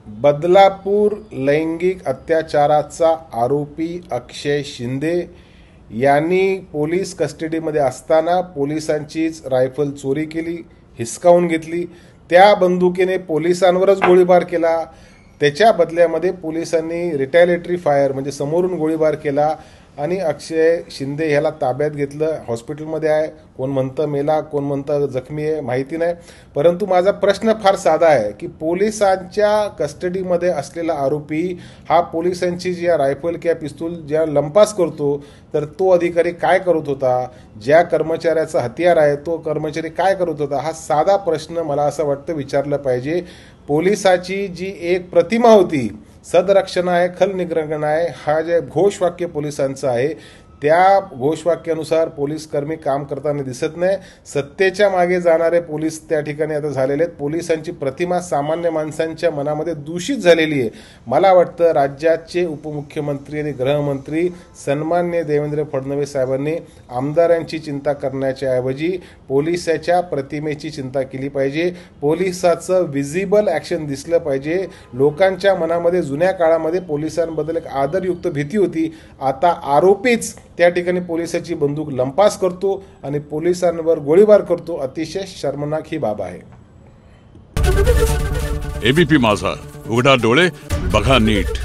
बदलापूर लैंगिक अत्याचाराचा आरोपी अक्षय शिंदे यांनी पोलीस कस्टडीमध्ये असताना पोलिसांचीच रायफल चोरी केली, हिसकावून घेतली. त्या बंदुकीने पोलिसांवरच गोळीबार केला. त्याच्या बदल्यामध्ये पोलिसांनी रिटॅलिएटरी फायर म्हणजे समोरून गोळीबार केला आणि अक्षय शिंदे ह्याला ताब्यात घेतलं. हॉस्पिटलमध्ये आहे. कोण म्हणतं मेला, कोण म्हणतं जखमी आहे, माहिती नाही. परंतु माझा प्रश्न फार साधा आहे की पोलिसांच्या कस्टडीमध्ये असलेला आरोपी हा पोलिसांची जी रायफल किंवा पिस्तूल ज्या लंपास करतो, तर तो अधिकारी काय करत होता? ज्या कर्मचाऱ्याचा हत्यार आहे तो कर्मचारी काय करत होता? हा साधा प्रश्न मला असं वाटतं विचारलं पाहिजे. पोलिसाची जी एक प्रतिमा होती, सदरक्षण आहे, खल निग्रहण आहे, हा जे घोषवाक्य पोलिसांचं आहे, त्या घोषवाक्यानुसार पोलीस कर्मी काम करताना दिसत नाही. सत्तेच्या मागे जाणारे पोलीस त्या ठिकाणी आता झालेले आहेत. पोलिसांची प्रतिमा सामान्य माणसांच्या मनामध्ये दूषित झालेली आहे. मला वाटतं राज्याचे उपमुख्यमंत्री आणि गृहमंत्री सन्माननीय देवेंद्र फडणवीस साहेबांनी आमदारांची चिंता करण्याच्या ऐवजी पोलिसाच्या प्रतिमेची चिंता केली पाहिजे. पोलिसाचं विजिबल ॲक्शन दिसलं पाहिजे. लोकांच्या मनामध्ये जुन्या काळामध्ये पोलिसांबद्दल एक आदरयुक्त भीती होती. आता आरोपीच त्या ठिकाणी पोलिसाची बंदूक लंपास करतो आणि पोलिसांवर गोळीबार करतो. अतिशय शर्मनाक ही बाब आहे. एबीपी माझा, उघडा डोळे बघा नीट.